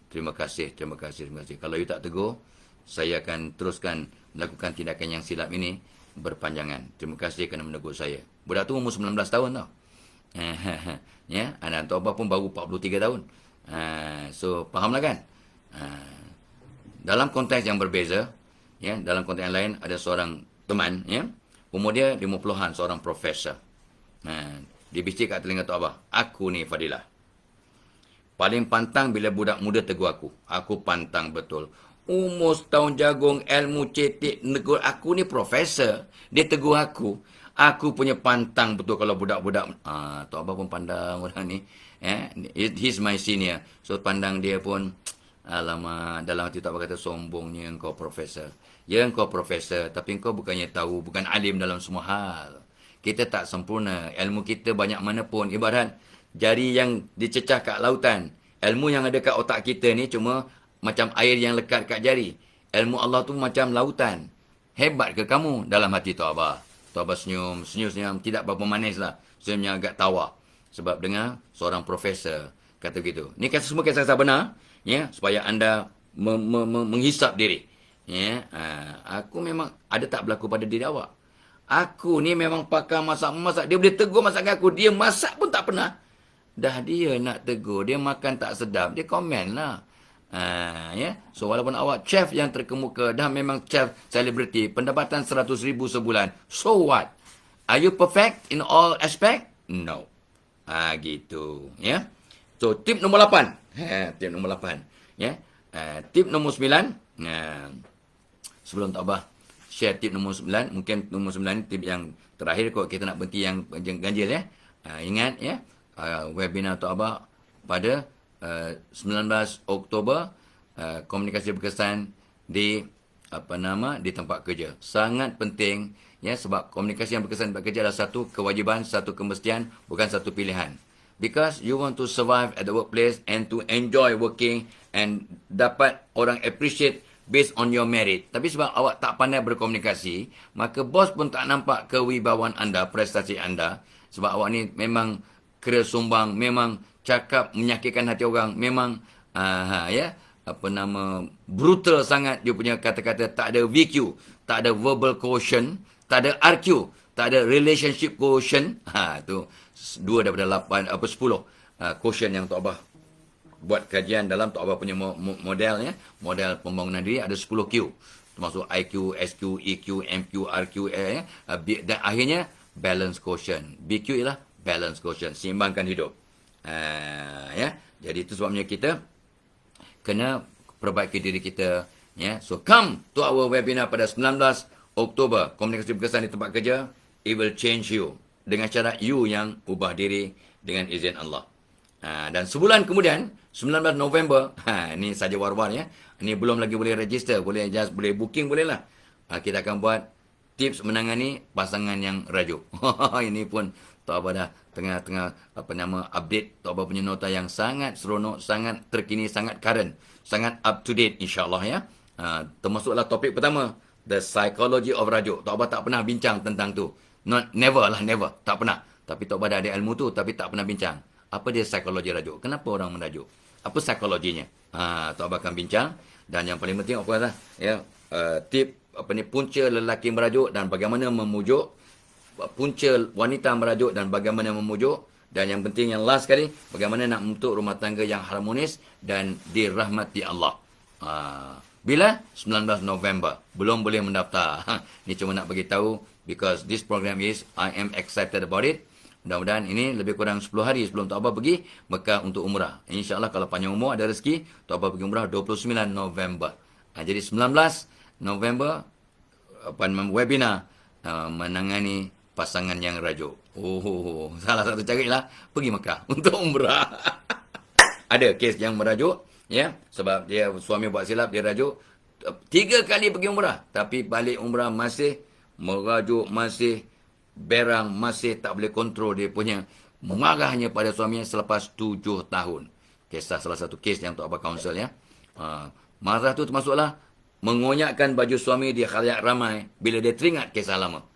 Terima kasih. Kalau you tak tegur, saya akan teruskan melakukan tindakan yang silap ini berpanjangan. Terima kasih kerana menegur saya. Budak tu umur 19 tahun tau. Ya, anak Tuan Abang pun baru 43 tahun. So, fahamlah kan? Dalam konteks yang berbeza, ya, dalam konteks yang lain ada seorang teman, ya, umur dia 50-an, seorang profesor. Dia bisik kat telinga Tok Abah, aku ni Fadilah. Paling pantang bila budak muda tegur aku. Aku pantang betul. Umur setahun jagung, ilmu cetek, negur. Aku ni profesor. Dia tegur aku. Aku punya pantang betul kalau budak-budak. Tok Abah pun pandang orang ni. He's my senior. So pandang dia pun, alamak, dalam hati Tok Abah kata, sombongnya engkau profesor. Ya, engkau profesor, tapi engkau bukannya tahu, bukan alim dalam semua hal. Kita tak sempurna. Ilmu kita banyak mana pun. Ibarat jari yang dicecah kat lautan. Ilmu yang ada kat otak kita ni cuma macam air yang lekat kat jari. Ilmu Allah tu macam lautan. Hebat ke kamu? Dalam hati Tok Abah. Tok Abah senyum. Tidak berapa manis lah. Senyumnya agak tawa. Sebab dengar seorang profesor kata begitu. Ni semua kisah-kisah benar. Ya, supaya anda menghisap diri. Ya, aku memang ada tak berlaku pada diri awak. Aku ni memang pakar masak-masak. Dia boleh tegur masakan aku. Dia masak pun tak pernah. Dah dia nak tegur. Dia makan tak sedap. Dia komen lah. Ya. So, walaupun awak chef yang terkemuka. Dah memang chef selebriti. Pendapatan 100,000 sebulan. So what? Are you perfect in all aspect? No. Gitu. Ya. So, tip nombor 8. Tip nombor 8. Ya. Tip nombor 9. Sebelum Tok Abah share tip nombor 9, mungkin nombor 9 ni tip yang terakhir kalau kita nak berhenti yang ganjil, ya. Ingat, ya, webinar Tok Abah pada 19 Oktober, komunikasi berkesan di di tempat kerja. Sangat penting, ya, sebab komunikasi yang berkesan di tempat kerja adalah satu kewajiban, satu kemestian, bukan satu pilihan. Because you want to survive at the workplace and to enjoy working and dapat orang appreciate based on your merit. Tapi sebab awak tak pandai berkomunikasi, maka bos pun tak nampak kewibawaan anda, prestasi anda. Sebab awak ni memang kera sumbang, memang cakap menyakitkan hati orang, memang brutal sangat dia punya kata-kata, tak ada VQ, tak ada verbal quotient, tak ada RQ, tak ada relationship quotient. Tu 2 daripada 10 quotient yang Tok Abah buat kajian dalam Tok Abah punya model, ya. Model pembangunan diri ada 10 Q. Termasuk IQ, SQ, EQ, MQ, RQ, ya. Dan akhirnya balance quotient. BQ ialah balance quotient, seimbangkan hidup. Ya. Jadi itu sebabnya kita kena perbaiki diri kita, ya. So come to our webinar pada 19 Oktober, komunikasi berkesan di tempat kerja. It will change you. Dengan cara you yang ubah diri dengan izin Allah. Dan sebulan kemudian, 19 November, ni saja war-war, ya. Ni belum lagi boleh register, boleh booking boleh lah. Kita akan buat tips menangani pasangan yang rajuk. Ini pun Tok Abah dah tengah-tengah update Tok Abah punya nota yang sangat seronok, sangat terkini, sangat current, sangat up to date insya-Allah ya. Termasuklah topik pertama, the psychology of rajuk. Tok Abah tak pernah bincang tentang tu. Never, tak pernah. Tapi Tok Abah dah ada ilmu tu tapi tak pernah bincang. Apa dia psikologi rajuk? Kenapa orang merajuk? Apa psikologinya? Tok Abah akan bincang. Dan yang paling penting apa lah? Ya, tip punca lelaki merajuk dan bagaimana memujuk, punca wanita merajuk dan bagaimana memujuk, dan yang penting yang last sekali, bagaimana nak membentuk rumah tangga yang harmonis dan dirahmati Allah. Bila? 19 November. Belum boleh mendaftar. Ni cuma nak bagi tahu because this program is I am excited about it. Mudah-mudahan ini lebih kurang 10 hari sebelum Tok Abah pergi Mekah untuk umrah. InsyaAllah kalau panjang umur ada rezeki, Tok Abah pergi umrah 29 November. Jadi 19 November webinar menangani pasangan yang rajuk. Salah satu cara ialah pergi Mekah untuk umrah. Ada kes yang merajuk, ya, sebab dia suami buat silap, dia rajuk 3 kali pergi umrah, tapi balik umrah masih merajuk, masih berang, masih tak boleh kontrol dia punya marahnya pada suaminya selepas 7 tahun. Kisah salah satu kes yang Tok Abah counsel ya. Marah tu termasuklah mengonyakkan baju suami di khalayak ramai bila dia teringat kisah lama.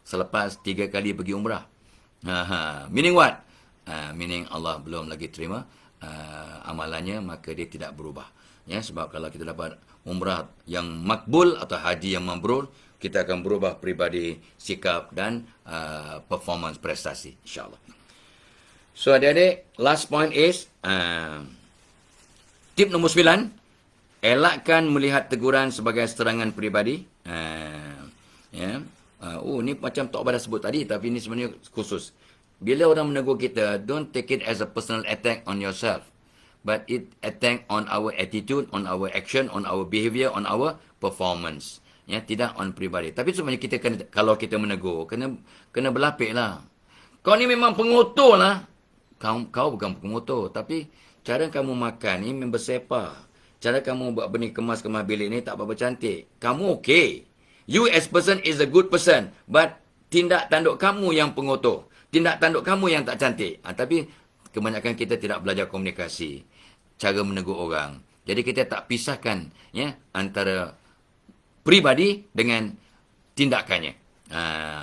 Selepas 3 kali pergi umrah. Meaning what? Meaning Allah belum lagi terima amalannya, maka dia tidak berubah. Ya, sebab kalau kita dapat umrah yang makbul atau haji yang mabrur, kita akan berubah peribadi, sikap dan performance prestasi insyaAllah. So adik-adik, last point is tip nombor 9, elakkan melihat teguran sebagai serangan peribadi. Ni macam Tok Abah dah sebut tadi, tapi ini sebenarnya khusus. Bila orang menegur kita, don't take it as a personal attack on yourself, but it attack on our attitude, on our action, on our behavior, on our performance. Ya, tidak on peribadi. Tapi sebenarnya kita kena, kalau kita menegur, kena berlapik lah. Kau ni memang pengotor lah. Kau bukan pengotor, tapi cara kamu makan ni memang bersepah. Cara kamu buat benih kemas-kemas bilik ni tak apa-apa cantik. Kamu okey. You as person is a good person, but tindak tanduk kamu yang pengotor. Tindak tanduk kamu yang tak cantik. Tapi kebanyakan kita tidak belajar komunikasi, cara menegur orang. Jadi kita tak pisahkan ya antara peribadi dengan tindakannya.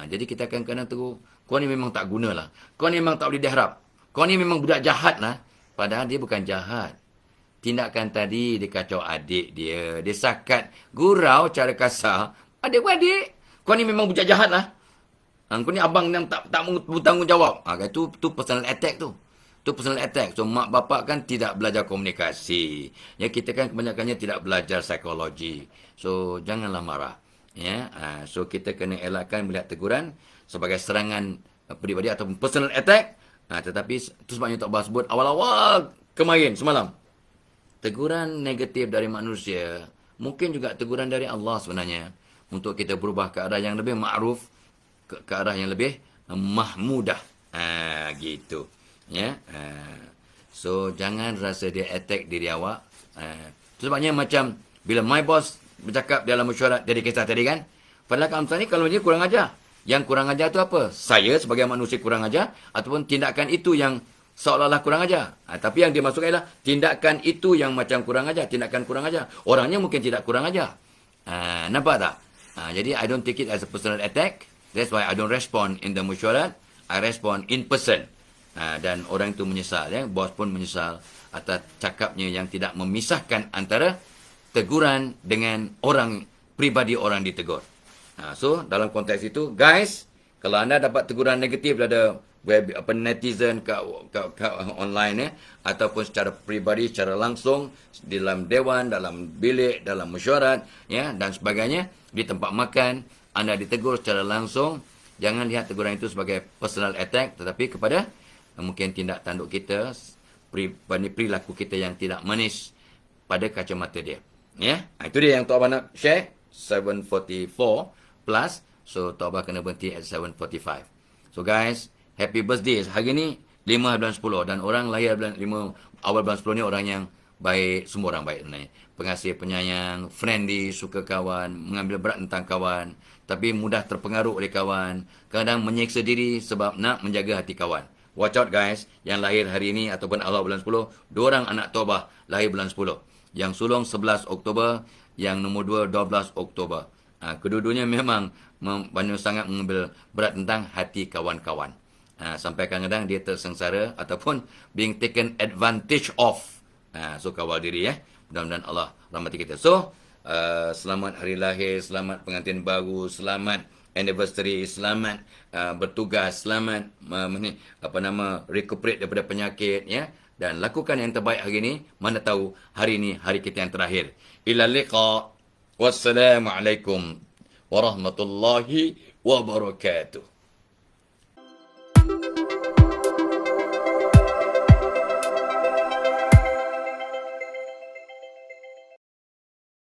Jadi kita akan kena tegur, kau ni memang tak guna lah. Kau ni memang tak boleh diharap. Kau ni memang budak jahat lah. Padahal dia bukan jahat. Tindakan tadi dia kacau adik dia. Dia sakat gurau cara kasar. Adik-adik, kau ni memang budak jahat lah. Kau ni abang yang tak bertanggungjawab. Itu personal attack tu. Itu personal attack. So, mak bapak kan tidak belajar komunikasi. Ya, kita kan kebanyakannya tidak belajar psikologi. So, janganlah marah. Ya, so kita kena elakkan melihat teguran sebagai serangan peribadi ataupun personal attack. Tetapi itu sebabnya Tok Abah sebut awal-awal kemarin, semalam. Teguran negatif dari manusia, mungkin juga teguran dari Allah sebenarnya. Untuk kita berubah ke arah yang lebih ma'ruf, ke arah yang lebih mahmudah. Gitu. Ya, so jangan rasa dia attack diri awak. Sebabnya macam bila my boss bercakap dalam mesyuarat dari kisah tadi kan, padahal Kamsah ni kalau dia kurang ajar. Yang kurang ajar tu apa? Saya sebagai manusia kurang ajar ataupun tindakan itu yang seolah-olah kurang ajar. Tapi yang dia masukkan ialah tindakan itu yang macam kurang ajar, tindakan kurang ajar. Orangnya mungkin tidak kurang ajar. Nampak tak? Jadi I don't take it as a personal attack. That's why I don't respond in the mesyuarat. I respond in person. Dan orang itu menyesal, ya. Bos pun menyesal atas cakapnya yang tidak memisahkan antara teguran dengan orang, pribadi orang ditegur. So dalam konteks itu, guys, kalau anda dapat teguran negatif dari netizen ke online ya, ataupun secara pribadi, secara langsung dalam dewan, dalam bilik, dalam mesyuarat ya, dan sebagainya, di tempat makan, anda ditegur secara langsung, jangan lihat teguran itu sebagai personal attack, tetapi kepada mungkin tindak tanduk kita, perilaku kita yang tidak manis pada kacamata dia. Ya, itu dia yang Tok Abah nak share. 7:44 plus, so Tok Abah kena berhenti at 7:45. So guys, happy birthday. Hari ni 5 bulan 10 dan orang lahir bulan 5 awal bulan 10 ni orang yang baik, semua orang baik sebenarnya. Pengasih, penyayang, friendly, suka kawan, mengambil berat tentang kawan, tapi mudah terpengaruh oleh kawan. Kadang menyiksa diri sebab nak menjaga hati kawan. Watch out guys, yang lahir hari ini ataupun awal bulan 10, dua orang anak Taubah lahir bulan 10. Yang sulung 11 Oktober, yang nombor 2 12 Oktober. Kedua-duanya memang banyak sangat mengambil berat tentang hati kawan-kawan. Sampai kadang-kadang dia tersengsara ataupun being taken advantage of. So kawal diri ya. Mudah-mudahan Allah rahmati kita. So, selamat hari lahir, selamat pengantin baru, selamat anniversary, selamat bertugas, selamat recuperate daripada penyakit ya. Dan lakukan yang terbaik hari ini. Mana tahu hari ini hari kita yang terakhir. Ila liqa. Wassalamualaikum warahmatullahi wabarakatuh.